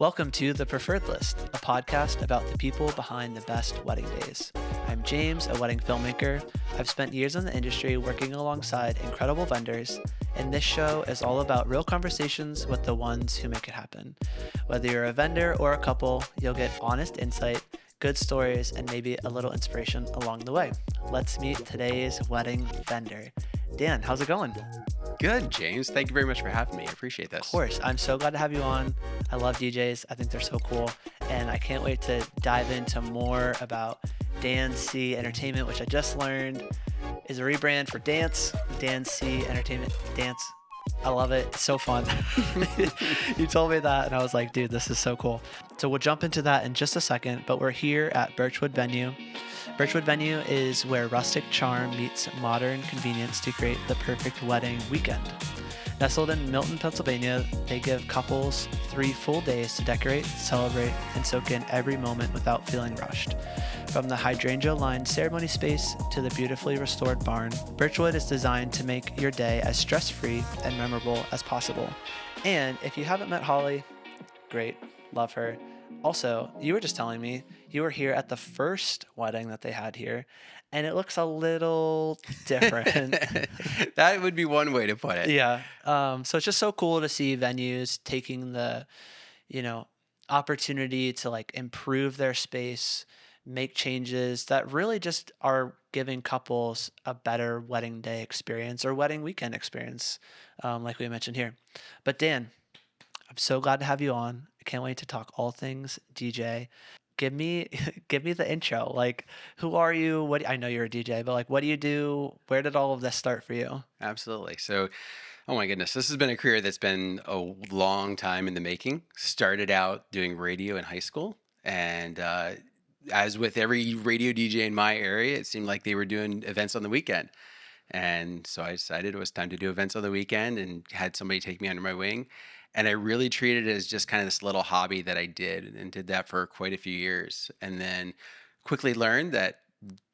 Welcome to The Preferred List, a podcast about the people behind the best wedding days. I'm James, a wedding filmmaker. I've spent years in the industry working alongside incredible vendors, and this show is all about real conversations with the ones who make it happen. Whether you're a vendor or a couple, you'll get honest insight, good stories, and maybe a little inspiration along the way. Let's meet today's wedding vendor. Dan, how's it going? Good, James. Thank you very much for having me. I appreciate this. Of course. I'm so glad to have you on. I love DJs. I think they're so cool. And I can't wait to dive into more about Dan C Entertainment, which I just learned is a rebrand for Dance. Dan C Entertainment Dance. I love it. It's so fun. You told me that, and I was like, dude, this is so cool. So we'll jump into that in just a second, but we're here at Birchwood Venue. Birchwood Venue is where rustic charm meets modern convenience to create the perfect wedding weekend. Nestled in Milton, Pennsylvania, they give couples 3 full days to decorate, celebrate, and soak in every moment without feeling rushed. From the hydrangea-lined ceremony space to the beautifully restored barn, Birchwood is designed to make your day as stress-free and memorable as possible. And if you haven't met Holly, great, love her. Also, you were just telling me you were here at the first wedding that they had here, and it looks a little different. That would be one way to put it. Yeah. So it's just so cool to see venues taking the, opportunity to like improve their space, make changes that really just are giving couples a better wedding day experience or wedding weekend experience, like we mentioned here. But Dan, I'm so glad to have you on. I can't wait to talk all things DJ. Give me the intro. Like, who are you? I know you're a DJ, but like, what do you do? Where did all of this start for you? Absolutely. So, oh my goodness, this has been a career that's been a long time in the making. Started out doing radio in high school, and as with every radio DJ in my area, it seemed like they were doing events on the weekend. And so I decided it was time to do events on the weekend and had somebody take me under my wing. And I really treated it as just kind of this little hobby that I did and did that for quite a few years. And then quickly learned that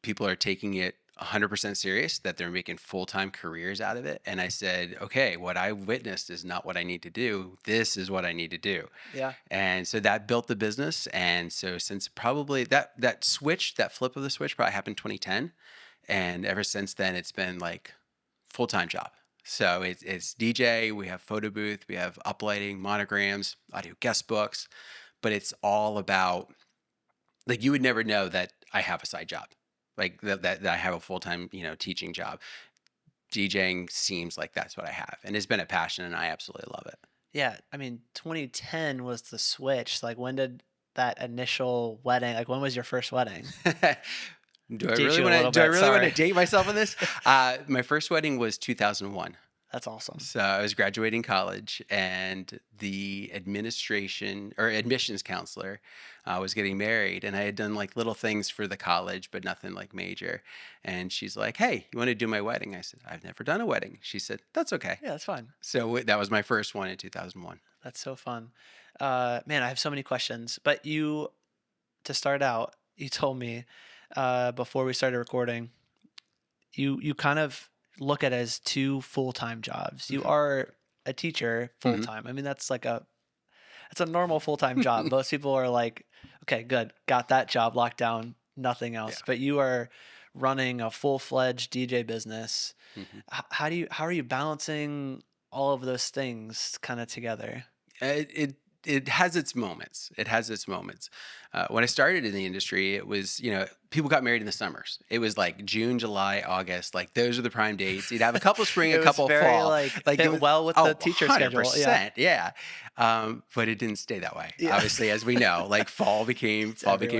people are taking it 100% serious, that they're making full-time careers out of it. And I said, okay, what I witnessed is not what I need to do. This is what I need to do. Yeah. And so that built the business. And so since probably that switch, that flip of the switch probably happened 2010. And ever since then, it's been like full-time job. So it's DJ, we have photo booth, we have uplighting, monograms, audio guest books, but it's all about, like, you would never know that I have a side job, like that I have a full-time, teaching job. DJing seems like that's what I have, and it's been a passion, and I absolutely love it. Yeah. I mean, 2010 was the switch. Like, when did that initial wedding, like, when was your first wedding? Do I really want to date myself on this? My first wedding was 2001. That's awesome. So I was graduating college, and the admissions counselor was getting married, and I had done like little things for the college, but nothing like major. And she's like, "Hey, you want to do my wedding?" I said, "I've never done a wedding." She said, "That's okay." Yeah, that's fine. So that was my first one in 2001. That's so fun. Man, I have so many questions, but to start out, you told me before we started recording, you kind of look at it as 2 full-time jobs. You are a teacher full-time. I mean, that's a normal full-time job. Most people are like, okay, good, got that job locked down, nothing else. Yeah. But you are running a full-fledged DJ business. How are you balancing all of those things kind of together? It has its moments. When I started in the industry, it was, people got married in the summers. It was like June, July, August. Like, those are the prime dates. You'd have a couple spring, a couple fall. Like fit well with the teacher 100%, schedule. Yeah. But it didn't stay that way. Yeah. Obviously, as we know, like fall became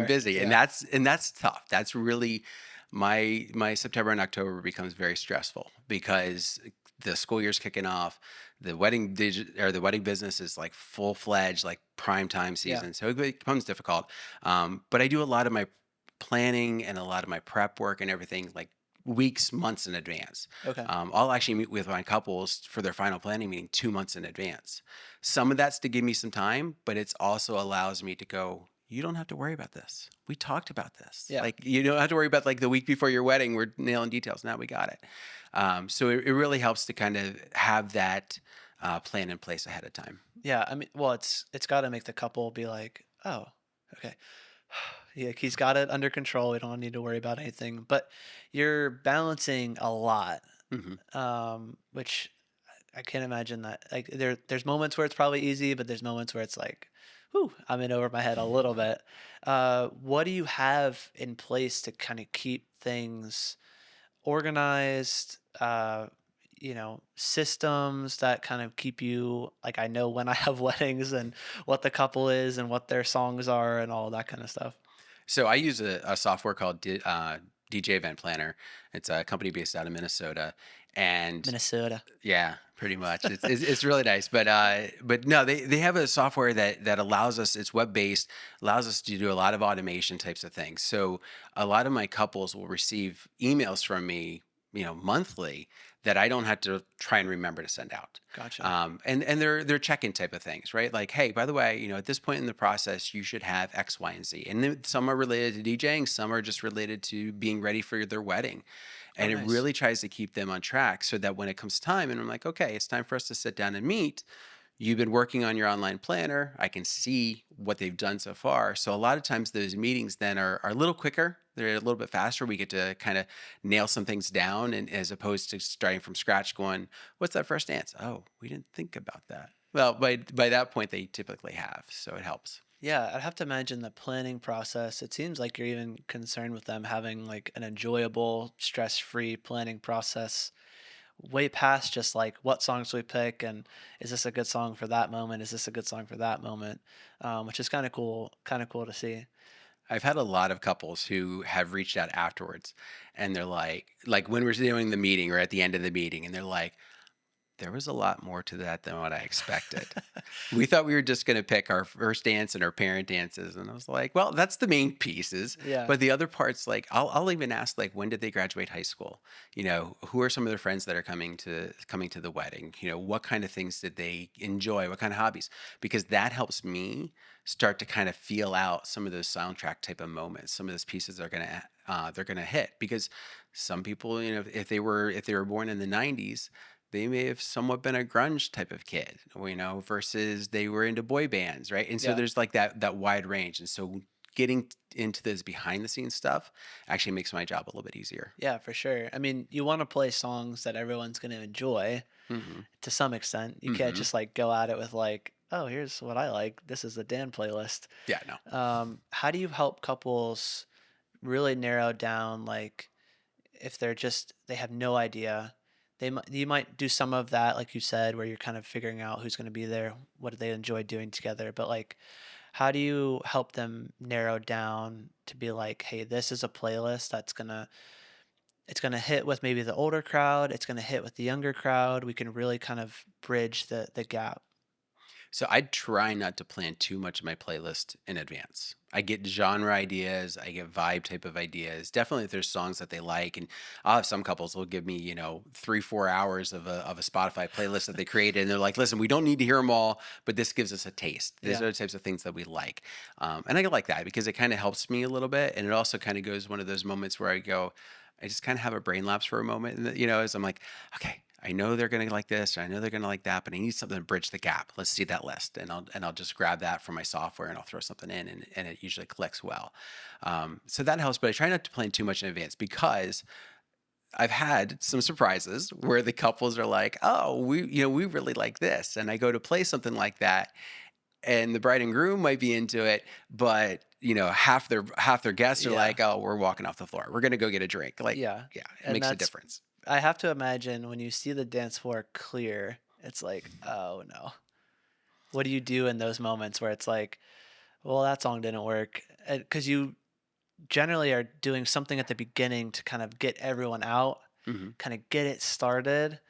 busy, yeah. and that's tough. That's really my September and October becomes very stressful because the school year's kicking off. The wedding business is like full-fledged, like prime time season. Yeah. So it becomes difficult. But I do a lot of my planning and a lot of my prep work and everything like weeks, months in advance. Okay. I'll actually meet with my couples for their final planning meeting 2 months in advance. Some of that's to give me some time, but it's also allows me to go, you don't have to worry about this. We talked about this. Yeah. Like, you don't have to worry about like the week before your wedding, we're nailing details. Now we got it. So it really helps to kind of have that plan in place ahead of time. Yeah, I mean, well, it's got to make the couple be like, oh, okay, yeah, he's got it under control. We don't need to worry about anything. But you're balancing a lot, Hmm. which I can't imagine that. Like there's moments where it's probably easy, but there's moments where it's like, whew, I'm in over my head a little bit. What do you have in place to kind of keep things organized? Systems that kind of keep you like I know when I have weddings and what the couple is and what their songs are and all that kind of stuff. So I use a software called DJ Event Planner. It's a company based out of Minnesota, and Minnesota. yeah, pretty much. It's really nice, but no, they have a software that allows us. It's web based, allows us to do a lot of automation types of things. So a lot of my couples will receive emails from me, monthly, that I don't have to try and remember to send out. Gotcha. And they're check-in type of things, right? Like, hey, by the way, at this point in the process, you should have X, Y, and Z. And then some are related to DJing, some are just related to being ready for their wedding. Oh, And it nice. really tries to keep them on track so that when it comes time and I'm like, okay, it's time for us to sit down and meet. You've been working on your online planner. I can see what they've done so far. So a lot of times those meetings then are a little quicker. They're a little bit faster. We get to kind of nail some things down, and as opposed to starting from scratch going, what's that first dance? Oh, we didn't think about that. Well, by that point they typically have. So it helps. Yeah, I'd have to imagine the planning process. It seems like you're even concerned with them having like an enjoyable, stress-free planning process way past just like what songs we pick and is this a good song for that moment? Is this a good song for that moment? Which is kind of cool to see. I've had a lot of couples who have reached out afterwards, and they're like when we're doing the meeting or at the end of the meeting, and they're like, there was a lot more to that than what I expected. We thought we were just going to pick our first dance and our parent dances. And I was like, well, that's the main pieces. Yeah, But the other parts, like I'll even ask, like, when did they graduate high school? Who are some of their friends that are coming to the wedding? What kind of things did they enjoy? What kind of hobbies? Because that helps me start to kind of feel out some of those soundtrack type of moments. Some of those pieces are they're gonna hit because some people, if they were born in the '90s, they may have somewhat been a grunge type of kid, versus they were into boy bands, right? And so yeah, there's like that wide range. And so getting into this behind the scenes stuff actually makes my job a little bit easier. yeah, for sure. I mean, you want to play songs that everyone's going to enjoy Hmm. to some extent. You can't Hmm. just like go at it with like, oh, here's what I like. This is the Dan playlist. Yeah, no. How do you help couples really narrow down like if they have no idea you might do some of that like you said where you're kind of figuring out who's going to be there, what do they enjoy doing together, but like how do you help them narrow down to be like, hey, this is a playlist that's going to it's going to hit with maybe the older crowd, it's going to hit with the younger crowd, we can really kind of bridge the gap. So I try not to plan too much of my playlist in advance. I get genre ideas, I get vibe type of ideas. Definitely, if there's songs that they like, and I'll have some couples will give me, 3, 4 hours of a Spotify playlist that they created, and they're like, "Listen, we don't need to hear them all, but this gives us a taste. These Yeah, are the types of things that we like," and I like that because it kind of helps me a little bit, and it also kind of goes one of those moments where I go, I just kind of have a brain lapse for a moment, and as I'm like, okay, I know they're gonna like this, or I know they're gonna like that, but I need something to bridge the gap. Let's see that list, and I'll just grab that from my software and I'll throw something in, and it usually clicks well. So that helps, but I try not to plan too much in advance because I've had some surprises where the couples are like, "Oh, we really like this," and I go to play something like that, and the bride and groom might be into it, but half their guests are yeah, like, "Oh, we're walking off the floor. We're gonna go get a drink." Like, yeah, yeah, it and makes a that's difference. I have to imagine when you see the dance floor clear, it's like, oh no. What do you do in those moments where it's like, well, that song didn't work? Because you generally are doing something at the beginning to kind of get everyone out, Hmm. kind of get it started.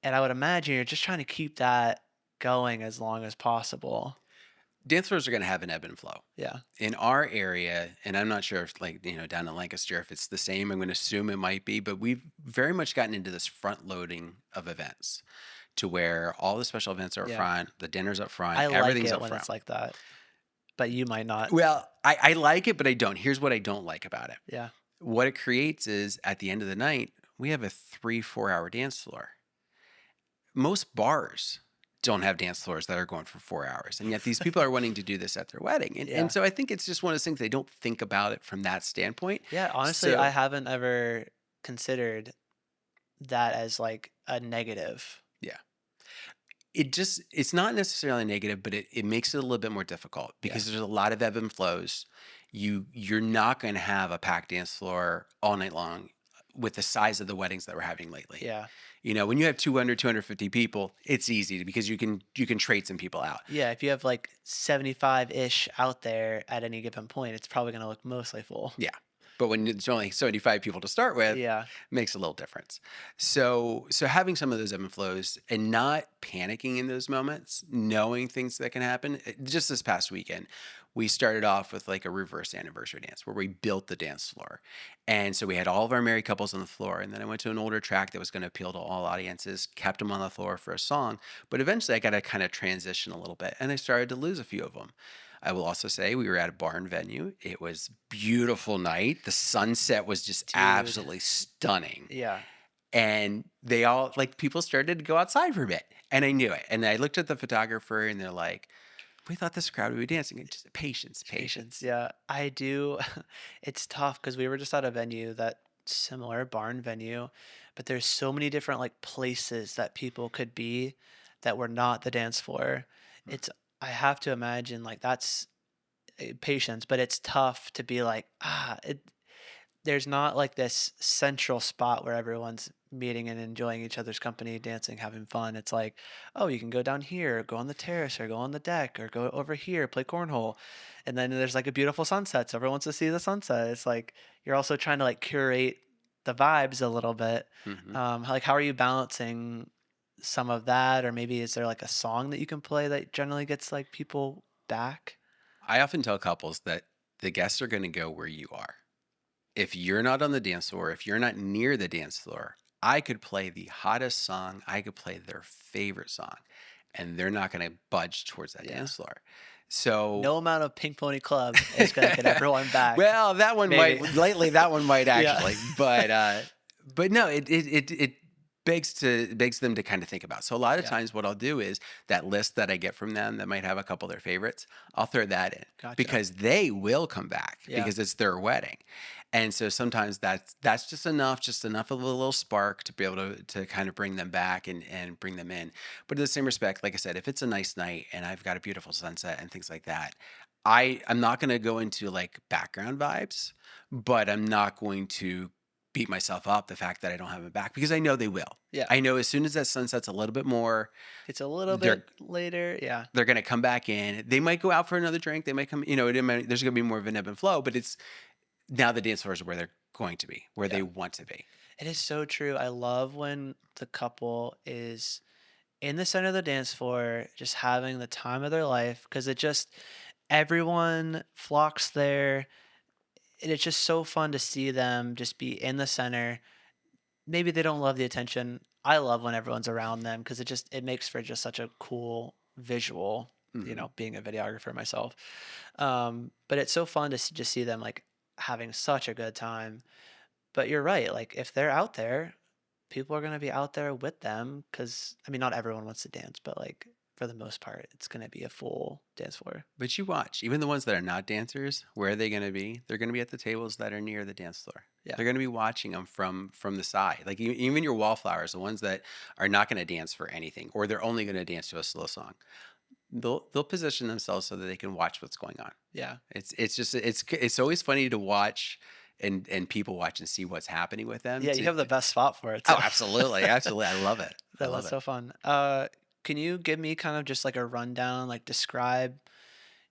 And I would imagine you're just trying to keep that going as long as possible. Dance floors are going to have an ebb and flow. Yeah. In our area, and I'm not sure if, like, down in Lancaster, if it's the same. I'm going to assume it might be, but we've very much gotten into this front loading of events to where all the special events are up Yeah. front, the dinner's up front, I like everything's it up when front. it's like that, but you might not. Well, I like it, but I don't. Here's what I don't like about it. Yeah. What it creates is at the end of the night, we have a 3, 4 hour dance floor. Most bars don't have dance floors that are going for 4 hours. And yet these people are wanting to do this at their wedding. And Yeah. so I think it's just one of those things they don't think about it from that standpoint. Yeah, honestly, I So haven't ever considered that as like a negative. yeah. It's not necessarily negative, but it makes it a little bit more difficult Yeah. because there's a lot of ebb and flows. You're not going to have a packed dance floor all night long with the size of the weddings that we're having lately. Yeah. When you have 200, 250 people, it's easy because you can trade some people out. Yeah, if you have like 75-ish out there at any given point, it's probably going to look mostly full. Yeah. But when it's only 75 people to start with, Yeah. makes a little difference. So having some of those ebb and flows and not panicking in those moments, knowing things that can happen. Just this past weekend, we started off with like a reverse anniversary dance where we built the dance floor. And so we had all of our married couples on the floor. And then I went to an older track that was going to appeal to all audiences, kept them on the floor for a song. But eventually I got to kind of transition a little bit and I started to lose a few of them. I will also say we were at a barn venue. It was beautiful night. The sunset was just Dude. absolutely stunning. Yeah. And they all like people started to go outside for a bit. And I knew it. And I looked at the photographer and they're like, we thought this crowd would be dancing. And just patience, Patience. patience. Yeah. I do. It's tough because we were just at a venue that similar barn venue, but there's so many different like places that people could be that were not the dance floor. It's, I have to imagine like that's patience, but it's tough to be like, there's not like this central spot where everyone's meeting and enjoying each other's company, dancing, having fun. It's like, oh, you can go down here, go on the terrace, or go on the deck, or go over here, play cornhole. And then there's like a beautiful sunset. So everyone wants to see the sunset. It's like you're also trying to like curate the vibes a little bit. Hmm. Like, how are you balancing some of that? Or maybe is there like a song that you can play that generally gets like people back? I often tell couples that the guests are going to go where you are. If you're not on the dance floor, if you're not near the dance floor, I could play the hottest song, I could play their favorite song, and they're not going to budge towards that Yeah. dance floor. So, No amount of Pink Pony Club is gonna get everyone back. well, that one Maybe. might lately. That one might Yeah. actually, but no, it begs them to kind of think about. So a lot of Yeah. times, what I'll do is that list that I get from them that might have a couple of their favorites, I'll throw that in Gotcha. because they will come back Yeah. because it's their wedding. And so sometimes that's just enough of a little spark to be able to kind of bring them back and bring them in. But in the same respect, like I said, if it's a nice night and I've got a beautiful sunset and things like that, I'm not going to go into like background vibes, but I'm not going to beat myself up the fact that I don't have them back because I know they will. Yeah. I know as soon as that sunset's a little bit more, It's a little they're bit later. Yeah. they're going to come back in. They might go out for another drink. They might come, there's going to be more of an ebb and flow, but it's now the dance floors are where they're going to be, where Yeah. they want to be. It is so true. I love when the couple is in the center of the dance floor, just having the time of their life because it just everyone flocks there. And it's just so fun to see them just be in the center. Maybe they don't love the attention. I love when everyone's around them because it makes for just such a cool visual, Hmm. being a videographer myself. But it's so fun to just see them like having such a good time. But you're right, like if they're out there, people are gonna be out there with them because I mean not everyone wants to dance, but like for the most part, it's gonna be a full dance floor. But you watch, even the ones that are not dancers, where are they going to be? They're going to be at the tables that are near the dance floor. Yeah. They're going to be watching them from the side. Like even your wallflowers, the ones that are not going to dance for anything, or they're only going to dance to a slow song. They'll position themselves so that they can watch what's going on. Yeah. It's always funny to watch and people watch and see what's happening with them. Yeah, you have the best spot for it too. Oh, absolutely, absolutely, I love it. I love That's it. so fun. Can you give me kind of just like a rundown, like describe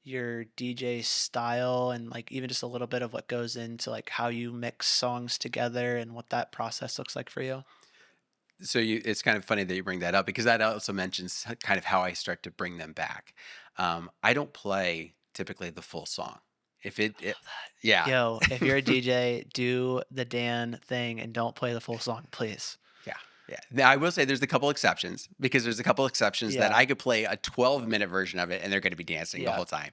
your DJ style and like even just a little bit of what goes into like how you mix songs together and what that process looks like for you? So it's kind of funny that you bring that up because that also mentions kind of how I start to bring them back. I don't play typically the full song. If it yeah, Yo, if you're a DJ, do the Dan thing and don't play the full song, please. yeah. Yeah. Now, I will say there's a couple exceptions because there's a couple exceptions that Yeah. I could play a 12-minute version of it and they're going to be dancing the Yeah. whole time.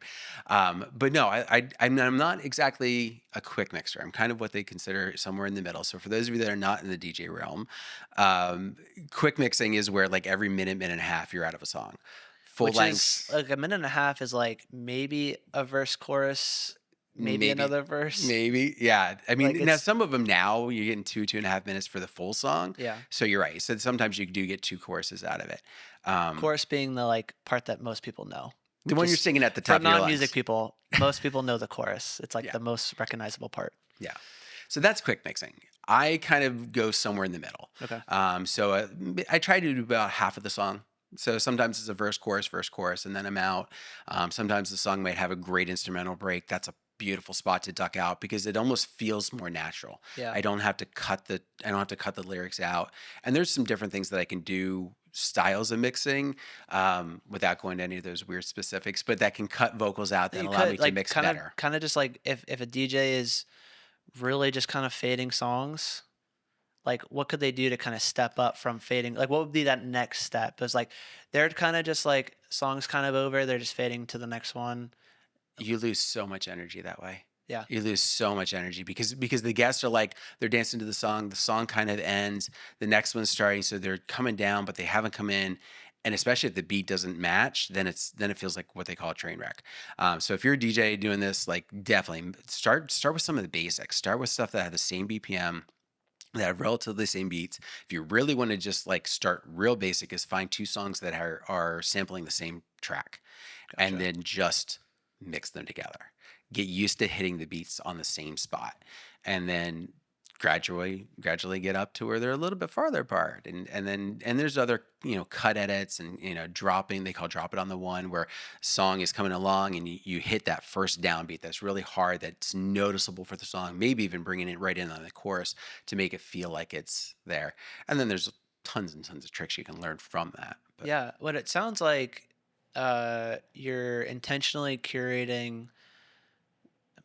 But no, I'm not exactly a quick mixer. I'm kind of what they consider somewhere in the middle. So for those of you that are not in the DJ realm, um, quick mixing is where like every minute, minute and a half, you're out of a song. Full Which is lengths, like a minute and a half is like maybe a verse chorus, maybe maybe. another verse. Maybe, yeah. I Like mean, now it's some of them now you're getting 2.5 minutes for the full song. yeah. So you're right. So sometimes you do get two choruses out of it. Um, Chorus being the like part that most people know. The one you're Just singing at the for top of your non-music lungs. people, most people know the chorus. It's like Yeah. the most recognizable part. Yeah. So that's quick mixing. I kind of go somewhere in the middle. Okay. So I try to do about half of the song. So sometimes it's a verse, chorus, and then I'm out. Sometimes the song might have a great instrumental break. That's a beautiful spot to duck out because it almost feels more natural. Yeah. I don't have to cut the lyrics out. And there's some different things that I can do styles of mixing without going to any of those weird specifics, but that can cut vocals out that You allow me could to like mix better. kind of just like if a DJ is really just kind of fading songs, like what could they do to kind of step up from fading? Like what would be that next step? It's like they're kind of just like songs kind of over, they're just fading to the next one. You lose so much energy that way. Yeah. You lose so much energy because the guests are like they're dancing to the song kind of ends, the next one's starting, so they're coming down, but they haven't come in. And especially if the beat doesn't match, then it feels like what they call a train wreck. So if you're a DJ doing this, like definitely start with some of the basics. Start with stuff that have the same BPM, that have relatively the same beats. If you really want to just like start real basic, is find two songs that are sampling the same track and Gotcha. then just mix them together. Get used to hitting the beats on the same spot, and then gradually get up to where they're a little bit farther apart. And there's other cut edits and dropping. They call drop it on the one where song is coming along and you hit that first downbeat that's really hard, that's noticeable for the song. Maybe even bringing it right in on the chorus to make it feel like it's there. And then there's tons and tons of tricks you can learn from that. But Yeah, what it sounds like you're intentionally curating,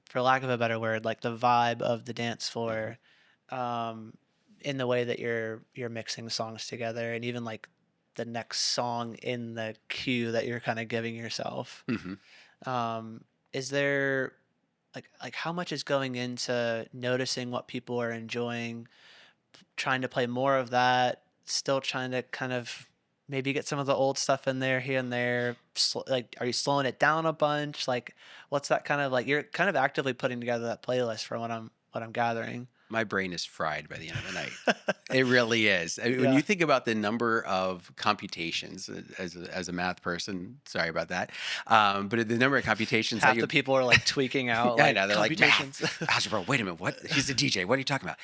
for lack of a better word, like the vibe of the dance mhm, floor, um, in the way that you're mixing songs together, and even like the next song in the cue that you're kind of giving yourself. mhm. Um, is there like how much is going into noticing what people are enjoying, trying to play more of that, still trying to kind of maybe get some of the old stuff in there here and there. Like, are you slowing it down a bunch? Like, what's that kind of like? You're kind of actively putting together that playlist for what I'm gathering. My brain is fried by the end of the night. It really is. I mean, when you Yeah, think about the number of computations as a math person, sorry about that, but the number of computations that half you, the people are like tweaking out yeah, I like know they're like computations. math, algebra. Wait a minute, what? He's a DJ. What are you talking about?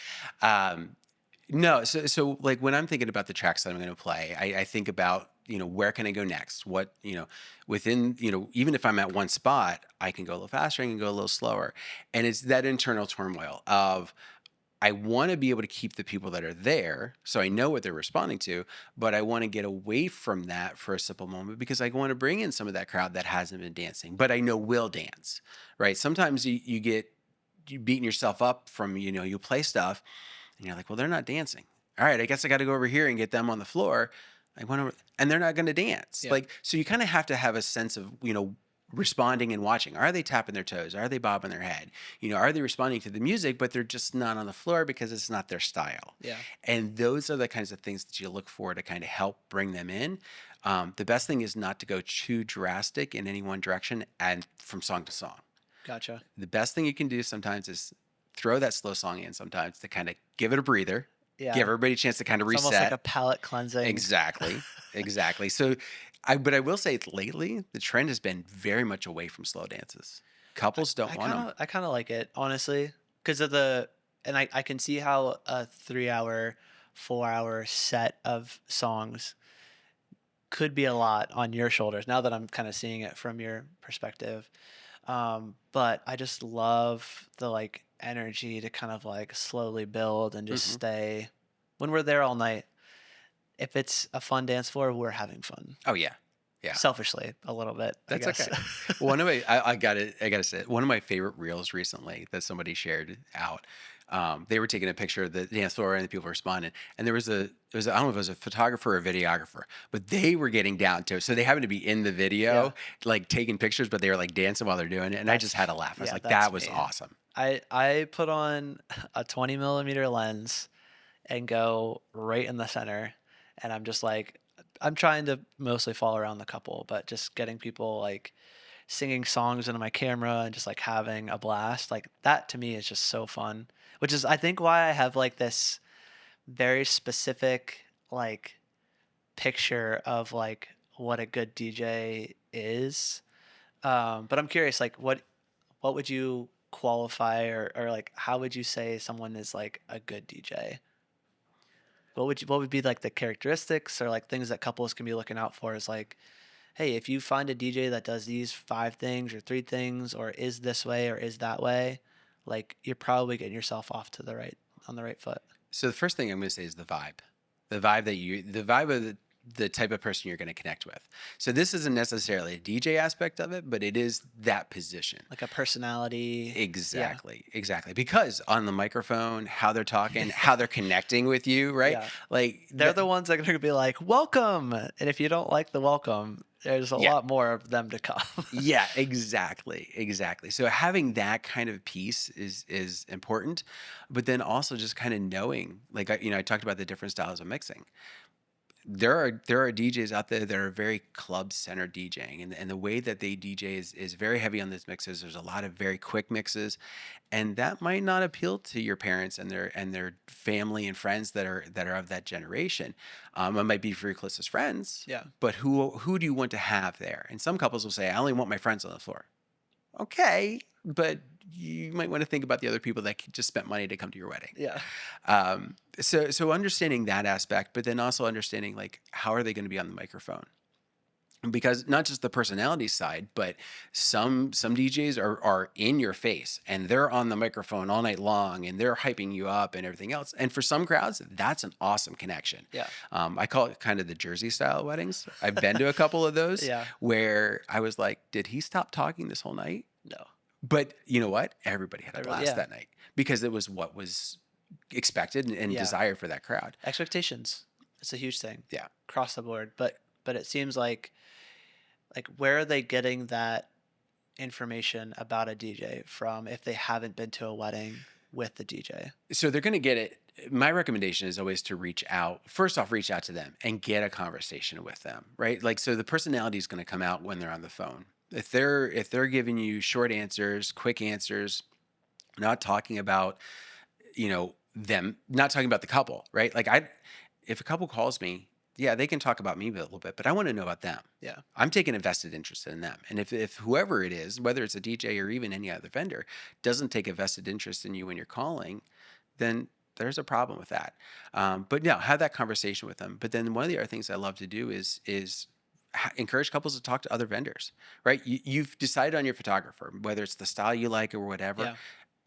No, so like when I'm thinking about the tracks that I'm going to play, I think about where can I go next? What within even if I'm at one spot, I can go a little faster, I can go a little slower, and it's that internal turmoil of I want to be able to keep the people that are there so I know what they're responding to, but I want to get away from that for a simple moment because I want to bring in some of that crowd that hasn't been dancing, but I know will dance, right? Sometimes you get you beating yourself up from, you play stuff and you're like, well, they're not dancing. All right, I guess I got to go over here and get them on the floor. I went over, and they're not going to dance. Yeah, Like, so you kind of have to have a sense of, responding and watching. Are they tapping their toes? Are they bobbing their head? Are they responding to the music, but they're just not on the floor because it's not their style? yeah, And those are the kinds of things that you look for to kind of help bring them in. The best thing is not to go too drastic in any one direction and from song to song. gotcha. The best thing you can do sometimes is throw that slow song in sometimes to kind of give it a breather, give Yeah, everybody a chance to kind of it's almost like reset. a palate cleansing. Exactly. Exactly. So but I will say lately the trend has been very much away from slow dances. Couples don't I want kind them. of I kind of like it honestly because of the and I can see how a 3 hour, 4 hour set of songs could be a lot on your shoulders now that I'm kind of seeing it from your perspective. But I just love the like energy to kind of like slowly build and just Hmm. stay when we're there all night. If it's a fun dance floor, we're having fun. Oh yeah. Yeah. Selfishly, a little bit, I That's guess. okay. One of my I gotta say one of my favorite reels recently that somebody shared out. They were taking a picture of the dance floor and the people were responding. And I don't know if it was a photographer or a videographer, but they were getting down to it. So they happened to be in the Yeah. video, like taking pictures, but they were like dancing while they're doing it. And I just had That's to laugh. I was yeah, like, that's that was me. awesome. I put on a 20 millimeter lens and go right in the center, and I'm just like I'm trying to mostly follow around the couple, but just getting people like singing songs into my camera and just like having a blast. Like that to me is just so fun, which is I think why I have like this very specific like picture of like what a good DJ is. But I'm curious, like what would you qualify or like how would you say someone is like a good DJ? What would be like the characteristics or like things that couples can be looking out for is like, hey, if you find a DJ that does these five things or three things or is this way or is that way, like you're probably getting yourself off to the right on the right foot. So the first thing I'm going to say is the vibe of the type of person you're going to connect with. So this isn't necessarily a DJ aspect of it, but it is that position. Like a personality. Yeah. Exactly, exactly. Because on the microphone, how they're talking, how they're connecting with you, right? Yeah. Like They're that. the ones that are going to be like, welcome. And if you don't like the welcome, there's a Yeah, lot more of them to come. yeah, exactly, exactly. So having that kind of piece is important, but then also just kind of knowing, like I talked about the different styles of mixing. There are DJs out there that are very club centered DJing, and the way that they DJ is very heavy on these mixes. There's a lot of very quick mixes, and that might not appeal to your parents and their family and friends that are of that generation. It might be for your closest friends, Yeah. but who do you want to have there? And some couples will say, I only want my friends on the floor. Okay, but you might want to think about the other people that just spent money to come to your wedding. Yeah. So understanding that aspect, but then also understanding like how are they going to be on the microphone? Because not just the personality side, but some DJs are in your face and they're on the microphone all night long and they're hyping you up and everything else. And for some crowds, that's an awesome connection. Yeah. I call it kind of the Jersey style weddings. I've been to a couple of those Yeah. where I was like, did he stop talking this whole night? No. But you know what? Everybody had a Everybody, blast yeah. that night because it was what was expected and Yeah. desired for that crowd. Expectations. It's a huge thing Yeah. across the board. But it seems like where are they getting that information about a DJ from if they haven't been to a wedding with the DJ? So they're going to get it. My recommendation is always to reach out. First off, reach out to them and get a conversation with them, right? Like, so the personality is going to come out when they're on the phone. If they're giving you short answers, quick answers, not talking about, them, not talking about the couple, right? Like if a couple calls me, yeah, they can talk about me a little bit, but I want to know about them. Yeah. I'm taking a vested interest in them. And if whoever it is, whether it's a DJ or even any other vendor, doesn't take a vested interest in you when you're calling, then there's a problem with that. But yeah, have that conversation with them. But then one of the other things I love to do is encourage couples to talk to other vendors, right? You've decided on your photographer, whether it's the style you like or whatever.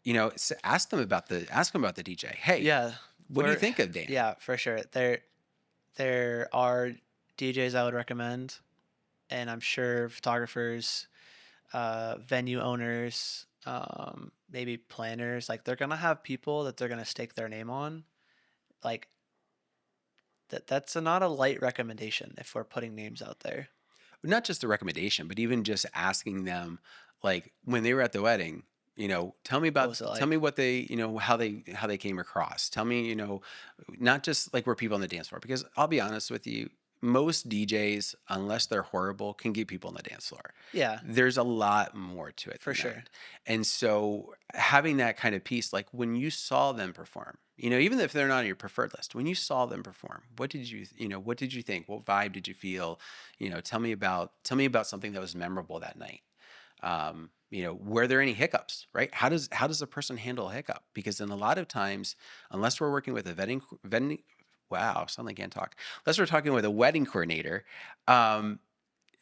Yeah. Ask them about the DJ. Hey, Yeah. what do you think of Dan? Yeah, for sure. There are DJs I would recommend, and I'm sure photographers, venue owners, maybe planners, like they're gonna have people that they're gonna stake their name on. Like that's not a light recommendation if we're putting names out there. Not just a recommendation, but even just asking them, like when they were at the wedding, What was it tell me like? what they, how they came across. Tell me, not just like where people on the dance floor, because I'll be honest with you, most DJs, unless they're horrible, can get people on the dance floor. Yeah, There's a lot more to it for than sure. that. And so having that kind of piece, like when you saw them perform, even if they're not on your preferred list, when you saw them perform, what did you think? What vibe did you feel? Tell me about something that was memorable that night. Were there any hiccups, right? How does a person handle a hiccup? Because then a lot of times, unless we're working with a vetting, wow, suddenly can't talk. Unless we're talking with a wedding coordinator, um,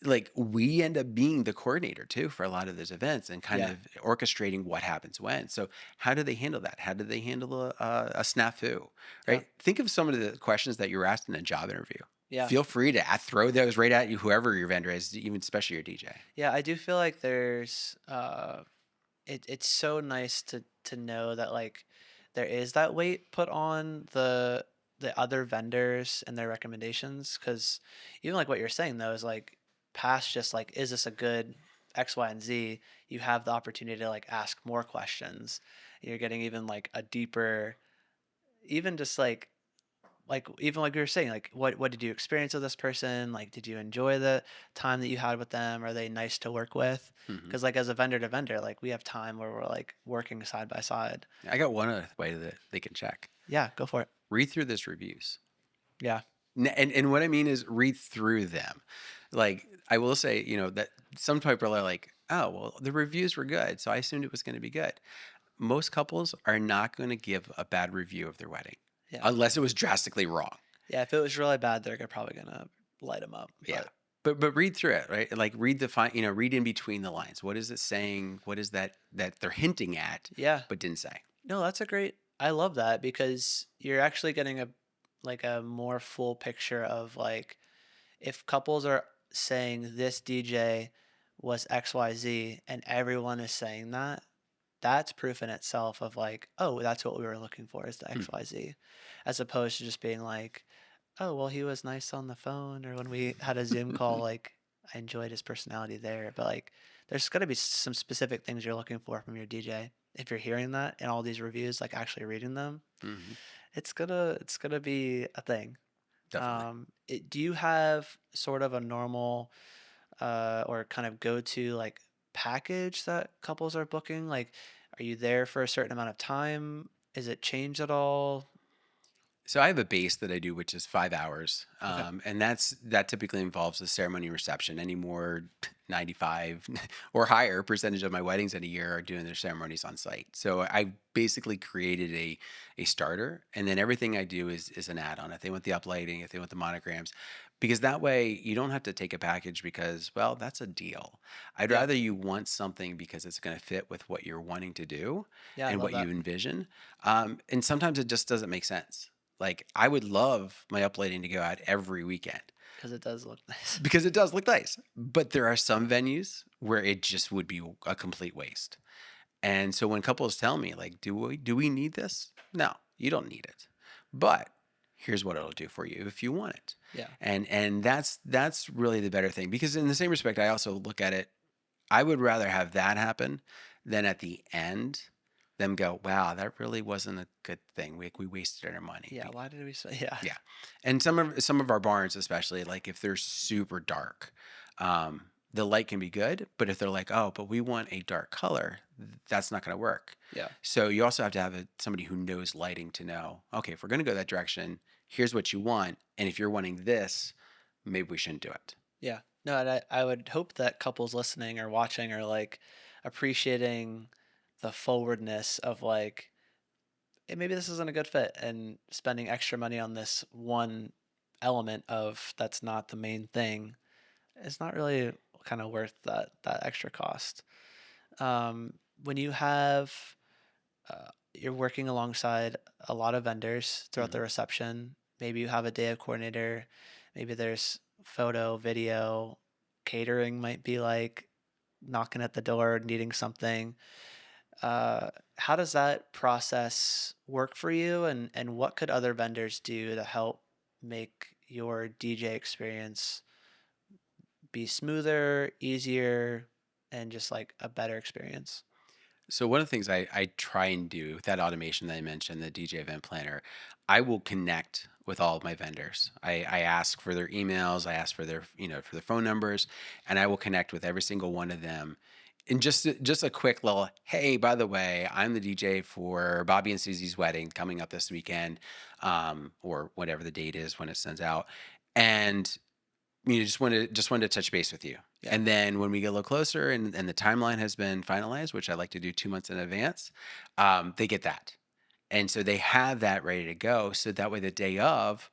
like we end up being the coordinator too for a lot of those events and kind Yeah, of orchestrating what happens when. So how do they handle that? How do they handle a snafu, yeah, right? Think of some of the questions that you were asked in a job interview. yeah, Feel free to throw those right at you, whoever your vendor is, even especially your DJ. yeah. I do feel like there's it's so nice to know that like there is that weight put on the other vendors and their recommendations, because even like what you're saying though is like past just like, is this a good X, Y, and Z, you have the opportunity to like ask more questions. You're getting even like a deeper, even just like even like we were saying, like what did you experience with this person? Like, did you enjoy the time that you had with them? Are they nice to work with? Hmm. Because like as a vendor to vendor, like we have time where we're like working side by side. I got one other way that they can check. Yeah, go for it. Read through this reviews. Yeah. And what I mean is read through them. Like I will say, that some people are like, oh, well, the reviews were good, so I assumed it was going to be good. Most couples are not going to give a bad review of their wedding Yeah. unless it was drastically wrong. Yeah. If it was really bad, they're probably gonna light them up. Yeah. But But read through it, right? Like read the fine, read in between the lines. What is it saying? What is that they're hinting at yeah, but didn't say? no, that's a great. I love that because you're actually getting a like a more full picture of like if couples are saying this DJ was XYZ and everyone is saying that, that's proof in itself of like, oh, that's what we were looking for is the Mhm. XYZ, as opposed to just being like, oh, well, he was nice on the phone or when we had a Zoom call, like I enjoyed his personality there. But like, there's got to be some specific things you're looking for from your DJ. If you're hearing that in all these reviews, like actually reading them, Mhm. it's gonna be a thing. Definitely. Do you have sort of a normal or kind of go to like package that couples are booking? Like, are you there for a certain amount of time? Is it changed at all? So I have a base that I do, which is 5 hours, Okay. and that typically involves the ceremony reception. Any more 95 or higher percentage of my weddings in a year are doing their ceremonies on site. So I basically created a starter, and then everything I do is an add on. If they want the uplighting, if they want the monograms, because that way you don't have to take a package because well that's a deal. I'd Yeah. rather you want something because it's going to fit with what you're wanting to do Yeah, I and love what that you envision. And sometimes it just doesn't make sense. Like I would love my uplating to go out every weekend because it does look nice. because it does look nice. But there are some venues where it just would be a complete waste. And so when couples tell me like, do we need this? No, you don't need it. But here's what it'll do for you if you want it. Yeah. And that's really the better thing because in the same respect, I also look at it. I would rather have that happen than at the end them go, wow, that really wasn't a good thing. We wasted our money. Yeah. Why did we say, yeah. Yeah, and some of our barns, especially like if they're super dark, the light can be good. But if they're like, oh, but we want a dark color, that's not going to work. Yeah. So you also have to have somebody who knows lighting to know, okay, if we're going to go that direction, here's what you want, and if you're wanting this, maybe we shouldn't do it. Yeah. No, and I would hope that couples listening or watching are like appreciating the forwardness of like, hey, maybe this isn't a good fit and spending extra money on this one element of that's not the main thing. It's not really kind of worth that extra cost. When you have you're working alongside a lot of vendors throughout the Mhm. reception, maybe you have a day of coordinator, maybe there's photo, video, catering might be like knocking at the door needing something. How does that process work for you, and what could other vendors do to help make your DJ experience be smoother, easier, and just like a better experience? So one of the things I try and do with that automation that I mentioned, the DJ Event Planner, I will connect with all of my vendors. I ask for their emails, I ask for their phone numbers, and I will connect with every single one of them. And just a quick little, hey, by the way, I'm the DJ for Bobby and Susie's wedding coming up this weekend, or whatever the date is when it sends out, and just wanted to touch base with you. Yeah, And then when we get a little closer and the timeline has been finalized, which I like to do 2 months in advance, they get that. And so they have that ready to go. So that way the day of,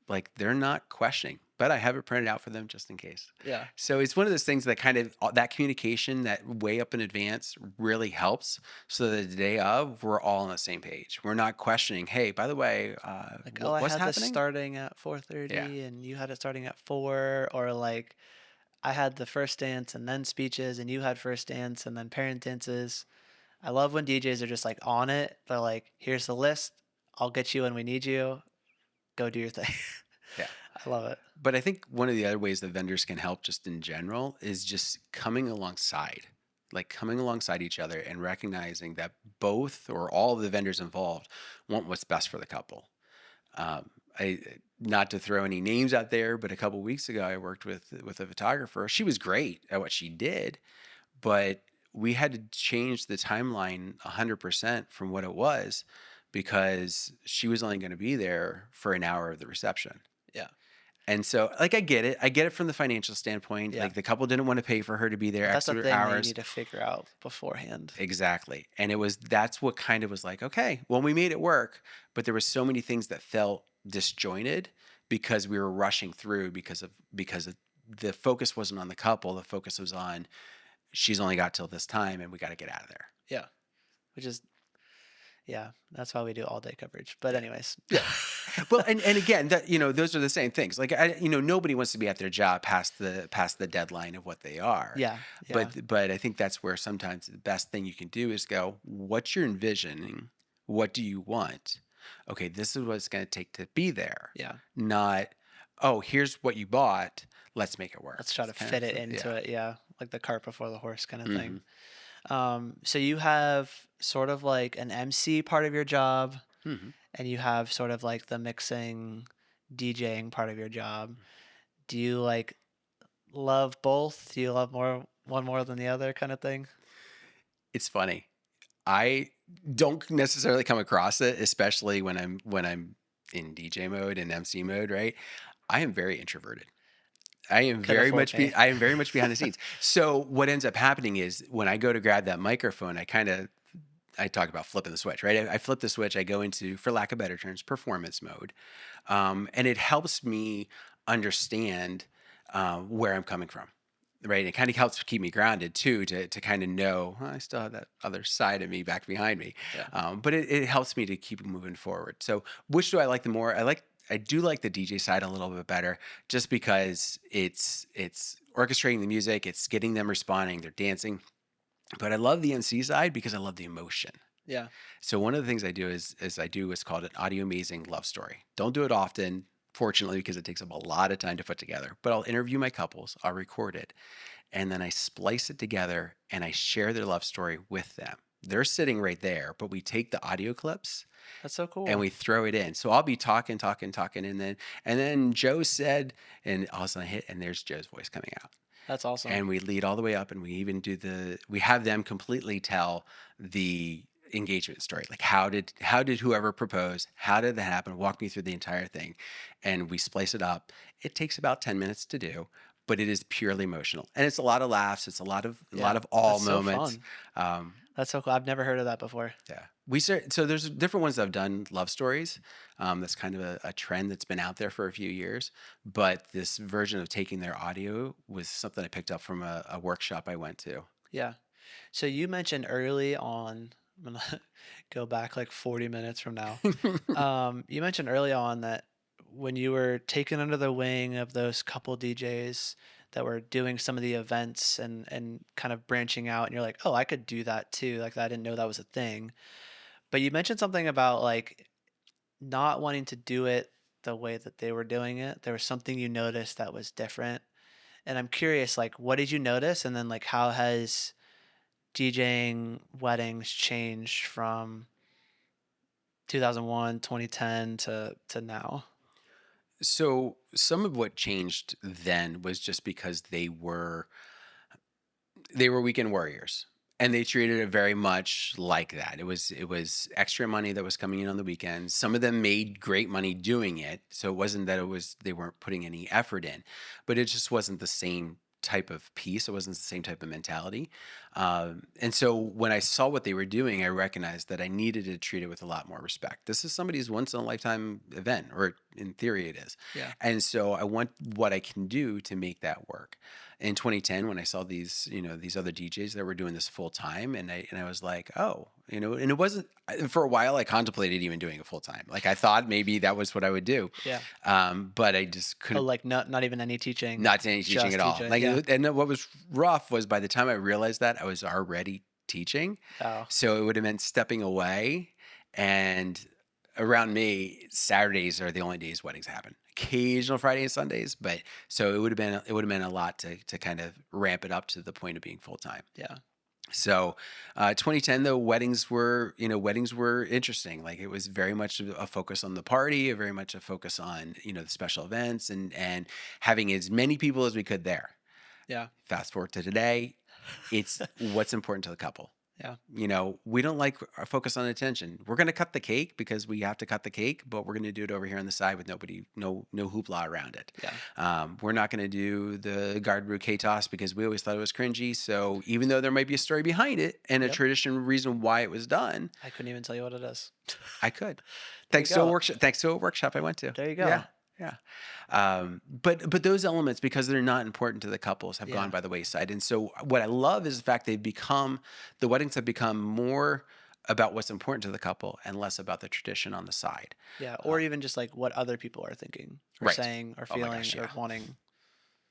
like they're not questioning, but I have it printed out for them just in case. yeah, So it's one of those things that kind of that communication that way up in advance really helps. So that the day of, we're all on the same page. We're not questioning. Hey, by the way, like, oh, I what's had this happening? starting at Yeah. 4:30 and you had it starting at 4, or like I had the first dance and then speeches and you had first dance and then parent dances. I love when DJs are just like on it. They're like, here's the list. I'll get you when we need you. Go do your thing. Yeah. I love it. But I think one of the other ways that vendors can help just in general is just coming alongside, like coming alongside each other and recognizing that both or all of the vendors involved want what's best for the couple. Um, I not to throw any names out there, but a couple weeks ago I worked with a photographer. She was great at what she did, but we had to change the timeline 100% from what it was because she was only going to be there for an hour of the reception. Yeah. And so, like, I get it. I get it from the financial standpoint. Yeah. Like, the couple didn't want to pay for her to be there But that's a extra thing that you hours. need to figure out beforehand. Exactly. And that's what kind of was like, okay, well, we made it work, but there were so many things that felt disjointed because we were rushing through because of the focus wasn't on the couple. The focus was on she's only got till this time and we got to get out of there. Yeah. Which is, yeah, that's why we do all day coverage. But, Yeah. anyways. Yeah. Well, and again, that those are the same things. Like nobody wants to be at their job past the deadline of what they are. Yeah. Yeah. But I think that's where sometimes the best thing you can do is go, what's your envisioning? What do you want? Okay, this is what it's going to take to be there. Yeah. Not, oh, here's what you bought. Let's make it work. Let's try to It's kind fit of- it into yeah. it. Yeah. Like the cart before the horse kind of Mhm. thing. So you have sort of like an MC part of your job, Mhm. and you have sort of like the mixing, DJing part of your job. Do you like love both? Do you love one more than the other kind of thing? It's funny. I don't necessarily come across it, especially when I'm in DJ mode and MC mode, right? I am very introverted. Could have fooled me. I am very much behind the scenes. So what ends up happening is when I go to grab that microphone, I talk about flipping the switch, right? I flip the switch. I go into, for lack of better terms, performance mode, and it helps me understand where I'm coming from, right? It kind of helps keep me grounded too, to kind of know, "Huh, I still have that other side of me back behind me, Yeah. but it helps me to keep moving forward. So which do I like the more? I do like the DJ side a little bit better, just because it's orchestrating the music, it's getting them responding, they're dancing. But I love the NC side because I love the emotion. Yeah. So one of the things I do is I do what's called an audio amazing love story. Don't do it often, fortunately, because it takes up a lot of time to put together. But I'll interview my couples, I'll record it, and then I splice it together and I share their love story with them. They're sitting right there, but we take the audio clips That's so and cool. we throw it in. So I'll be talking, and then Joe said, and all of a sudden I hit, and there's Joe's voice coming out. That's awesome. And we lead all the way up, and we even we have them completely tell the engagement story. Like how did whoever propose, how did that happen? Walk me through the entire thing. And we splice it up. It takes about 10 minutes to do, but it is purely emotional. And it's a lot of laughs. It's a lot of all That's so moments. fun. That's so cool. I've never heard of that before. Yeah. So there's different ones that have done love stories. That's kind of a trend that's been out there for a few years. But this version of taking their audio was something I picked up from a workshop I went to. Yeah. So you mentioned early on, I'm gonna go back like 40 minutes from now. You mentioned early on that when you were taken under the wing of those couple DJs that were doing some of the events and kind of branching out, and you're like, oh, I could do that too. Like I didn't know that was a thing. But you mentioned something about like not wanting to do it the way that they were doing it. There was something you noticed that was different. And I'm curious, like, what did you notice? And then, like, how has DJing weddings changed from 2001, 2010 to now? So some of what changed then was just because they were weekend warriors, and they treated it very much like that. It was extra money that was coming in on the weekends. Some of them made great money doing it, so it wasn't that they weren't putting any effort in, but it just wasn't the same type of piece. It wasn't the same type of mentality. And so when I saw what they were doing, I recognized that I needed to treat it with a lot more respect. This is somebody's once in a lifetime event, or in theory it is. Yeah. And so I want what I can do to make that work. In 2010, when I saw these other DJs that were doing this full time, and I was like, oh, and it wasn't, for a while I contemplated even doing it full time. Like I thought maybe that was what I would do. Yeah. But I just Oh, couldn't. like not even any teaching. Not any teaching just at all. teaching. Like, Yeah. and then what was rough was by the time I realized that, I was already teaching. Oh, So it would have meant stepping away. And around me, Saturdays are the only days weddings happen. Occasional Friday and Sundays, but so it would have been a lot to kind of ramp it up to the point of being full time. yeah. So, 2010 though, weddings were interesting. Like it was very much a focus on the party, a very much a focus on the special events and having as many people as we could there. Yeah. Fast forward to today, it's what's important to the couple. Yeah. We don't like our focus on attention. We're going to cut the cake because we have to cut the cake, but we're going to do it over here on the side with nobody, no hoopla around it. Yeah. We're not going to do the garden bouquet toss because we always thought it was cringy. So even though there might be a story behind it and a Yep. tradition reason why it was done, I couldn't even tell you what it is. I could. There you go. Thanks to a workshop I went to. There you go. Yeah. Yeah. But those elements, because they're not important to the couples, have gone Yeah. by the wayside. And so what I love is the fact the weddings have become more about what's important to the couple and less about the tradition on the side. Yeah. Or even just like what other people are thinking or Right. saying or Oh my feeling gosh, or yeah. wanting.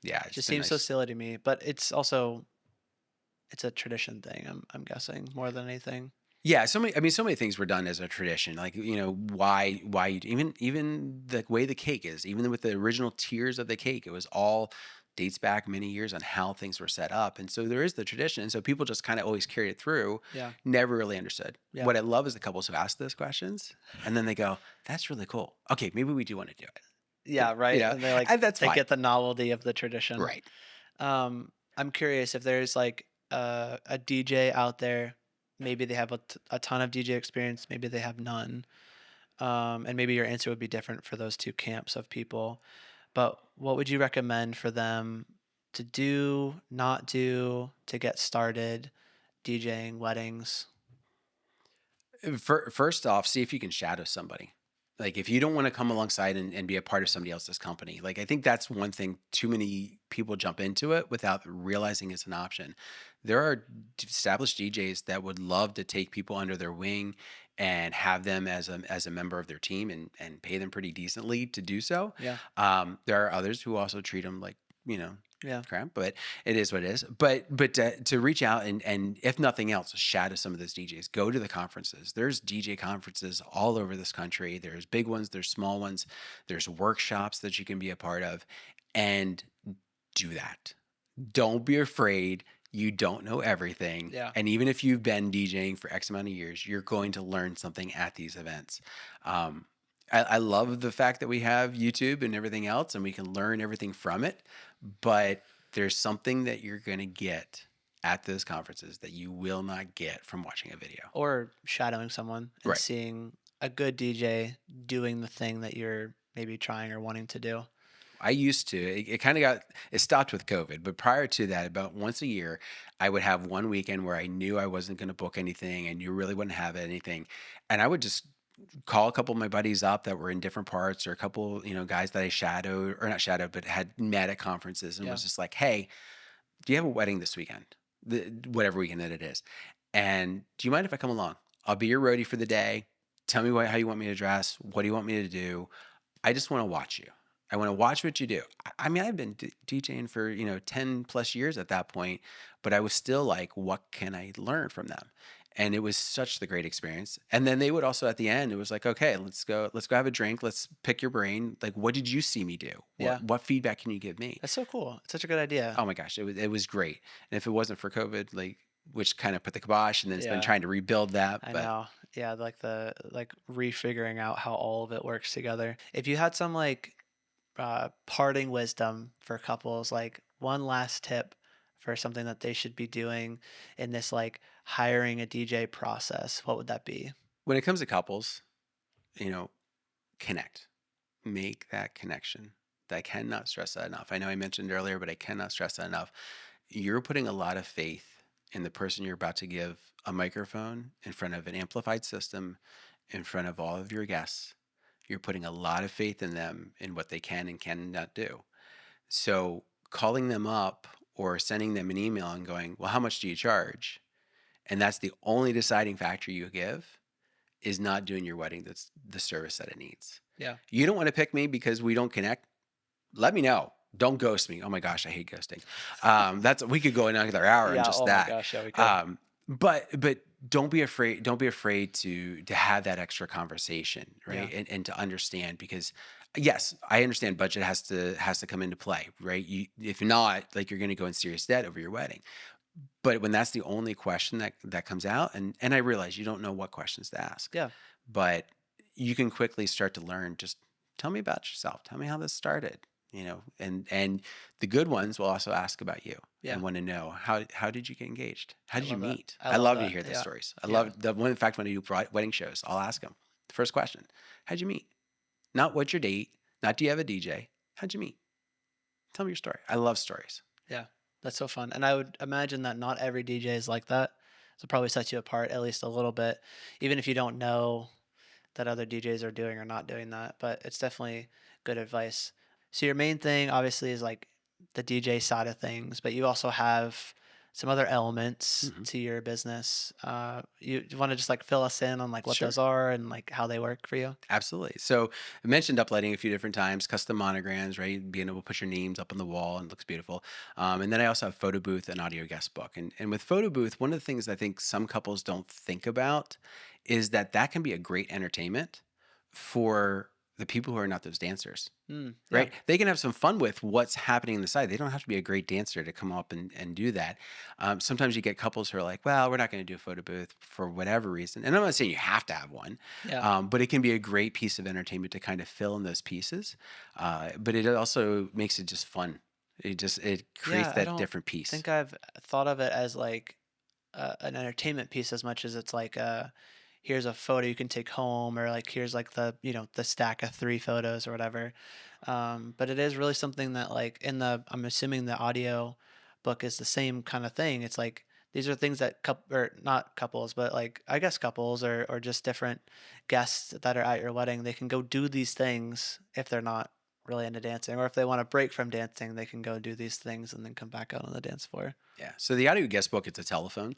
Yeah. It It's just been seems so nice. silly to me, but it's a tradition thing. I'm guessing more than anything. Yeah, so many things were done as a tradition. Like, why even the way the cake is, even with the original tiers of the cake, it was all dates back many years on how things were set up. And so there is the tradition. And so people just kind of always carried it through, Yeah. never really understood. Yeah. What I love is the couples who ask those questions and then they go, that's really cool. Okay, maybe we do want to do it. Yeah. You Right. know, And and that's they fine. get the novelty of the tradition. Right. I'm curious if there's like a DJ out there. Maybe they have a ton of DJ experience. Maybe they have none. And maybe your answer would be different for those two camps of people. But what would you recommend for them to do, not do, to get started DJing weddings? First off, see if you can shadow somebody. Like if you don't want to come alongside and be a part of somebody else's company, like I think that's one thing too many people jump into it without realizing it's an option. There are established DJs that would love to take people under their wing and have them as a member of their team and pay them pretty decently to do so. Yeah. There are others who also treat them like, you know, Yeah. crap, but it is what it is. But to reach out and if nothing else, shadow some of those DJs. Go to the conferences. There's DJ conferences all over this country. There's big ones. There's small ones. There's workshops that you can be a part of, and do that. Don't be afraid. You don't know everything. Yeah. And even if you've been DJing for X amount of years, you're going to learn something at these events. Um, I love the fact that we have YouTube and everything else, and we can learn everything from it. But there's something that you're going to get at those conferences that you will not get from watching a video. Or shadowing someone and Right. seeing a good DJ doing the thing that you're maybe trying or wanting to do. I used to. It kind of it stopped with COVID, but prior to that, about once a year, I would have one weekend where I knew I wasn't going to book anything. I knew really wouldn't have anything, and I would just call a couple of my buddies up that were in different parts, or a couple, guys that I shadowed or not shadowed, but had met at conferences, and Yeah. was just like, "Hey, do you have a wedding this weekend? Whatever weekend that it is, and do you mind if I come along? I'll be your roadie for the day. Tell me how you want me to dress. What do you want me to do? I just want to watch you. I want to watch what you do." I mean, I've been DJing for, 10 plus years at that point, but I was still like, what can I learn from them? And it was such the great experience. And then they would also at the end, it was like, okay, let's go have a drink. Let's pick your brain. Like, what did you see me do? Yeah. What feedback can you give me? That's so cool. It's such a good idea. Oh my gosh, it was great. And if it wasn't for COVID, like, which kind of put the kibosh, and then it's been Yeah. trying to rebuild that. I But know. Yeah, like the refiguring out how all of it works together. If you had some like parting wisdom for couples, like one last tip for something that they should be doing in this like hiring a DJ process, what would that be? when it comes to couples, you know, connect, make that connection. I cannot stress that enough. I know I mentioned earlier, but I cannot stress that enough. You're putting a lot of faith in the person you're about to give a microphone in front of an amplified system, in front of all of your guests. You're putting a lot of faith in them in what they can and cannot do. So calling them up or sending them an email and going, well, how much do you charge? And that's the only deciding factor you give, is not doing your wedding that's the service that it needs. Yeah. You don't want to pick me because we don't connect. Let me know. Don't ghost me. Oh my gosh, I hate ghosting. We could go another hour on Yeah. just Oh my that. gosh. Yeah, we could. but don't be afraid. Don't be afraid to have that extra conversation, Yeah. right? And to understand, because yes, I understand budget has to come into play, right? If not, like, you're going to go in serious debt over your wedding. But when that's the only question that comes out, and I realize you don't know what questions to ask, Yeah. but you can quickly start to learn. Just tell me about yourself. Tell me how this started. And the good ones will also ask about you Yeah. and want to know how did you get engaged? How I did you love that. meet? I I love love to that. hear those Yeah. stories. I Yeah. love the one. In fact, when I do wedding shows, I'll ask them the first question: how'd you meet? Not what's your date? Not do you have a DJ? How'd you meet? Tell me your story. I love stories. Yeah. That's so fun. And I would imagine that not every DJ is like that. So it probably sets you apart at least a little bit, even if you don't know that other DJs are doing or not doing that. But it's definitely good advice. So your main thing obviously is like the DJ side of things, but you also have some other elements Mhm. to your business. You want to just like fill us in on like what Sure. those are and like how they work for you? Absolutely. So I mentioned uplighting a few different times, custom monograms, right? Being able to put your names up on the wall and it looks beautiful. And then I also have photo booth and audio guest book. And with photo booth, one of the things I think some couples don't think about is that can be a great entertainment for the people who are not those dancers. Yeah. Right? They can have some fun with what's happening in the side. They don't have to be a great dancer to come up and do that. Sometimes you get couples who are like, well, we're not going to do a photo booth for whatever reason. And I'm not saying you have to have one, Yeah. but it can be a great piece of entertainment to kind of fill in those pieces. But it also makes it just fun. It creates Yeah. I that don't different piece. think I've thought of it as like an entertainment piece as much as it's like here's a photo you can take home or like here's like the the stack of three photos or whatever. But it is really something that like in the I'm assuming the audio book is the same kind of thing. It's like these are things that or not couples, but like I guess couples or just different guests that are at your wedding, they can go do these things if they're not really into dancing, or if they want to break from dancing, they can go do these things and then come back out on the dance floor. Yeah. So the audio guest book, it's a telephone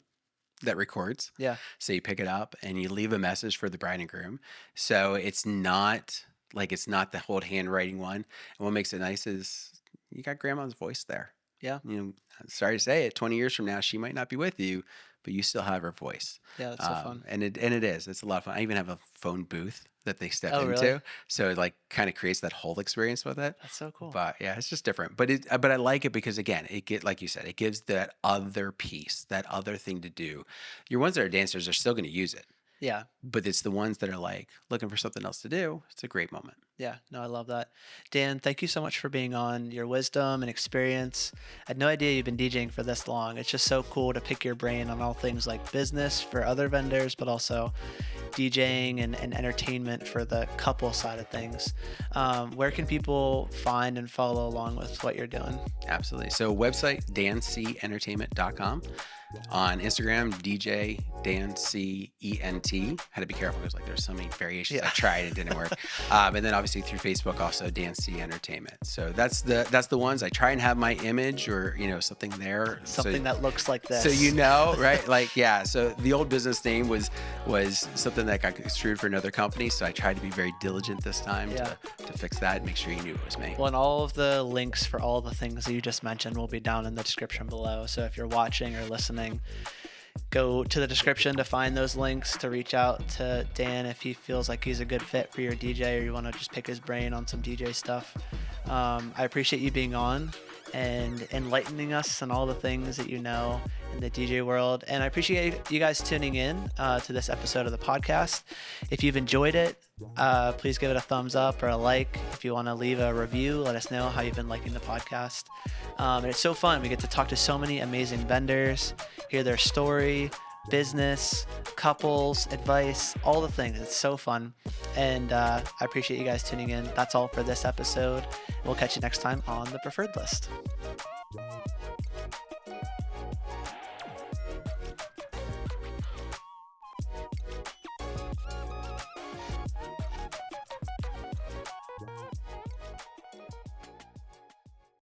that records. Yeah. So you pick it up and you leave a message for the bride and groom. So it's not the whole handwriting one. And what makes it nice is you got grandma's voice there. Yeah. I'm sorry to say it, 20 years from now, she might not be with you, but you still have her voice. Yeah, that's so fun. It's a lot of fun. I even have a phone booth that they step Oh, really? into. So it like kind of creates that whole experience with it. That's so cool. But yeah, it's just different. But I like it because again, like you said, it gives that other piece, that other thing to do. Your ones that are dancers are still going to use it, Yeah. but it's the ones that are like looking for something else to do. It's a great moment. Yeah. No, I love that. Dan, thank you so much for being on, your wisdom and experience. I had no idea you've been DJing for this long. It's just so cool to pick your brain on all things like business for other vendors, but also DJing and entertainment for the couple side of things. Where can people find and follow along with what you're doing? Absolutely. So website danceentertainment.com. On Instagram, DJ Dan C ENT. Had to be careful because like there's so many variations. Yeah. I tried, it didn't work. And then obviously through Facebook, also Dan C Entertainment. So that's the ones I try and have my image or something there. Something that looks like this. So right? Like yeah. So the old business name was something that got construed for another company. So I tried to be very diligent this time to fix that and make sure you knew it was me. Well, and all of the links for all the things that you just mentioned will be down in the description below. So if you're watching or listening, go to the description to find those links to reach out to Dan if he feels like he's a good fit for your DJ or you want to just pick his brain on some DJ stuff. I appreciate you being on and enlightening us on all the things that you know in the DJ world. And I appreciate you guys tuning in to this episode of the podcast. If you've enjoyed it, please give it a thumbs up or a like. If you want to leave a review, let us know how you've been liking the podcast. And it's so fun. We get to talk to so many amazing vendors, hear their story, business, couples, advice, all the things. It's so fun. And I appreciate you guys tuning in. That's all for this episode. We'll catch you next time on the Preferred List.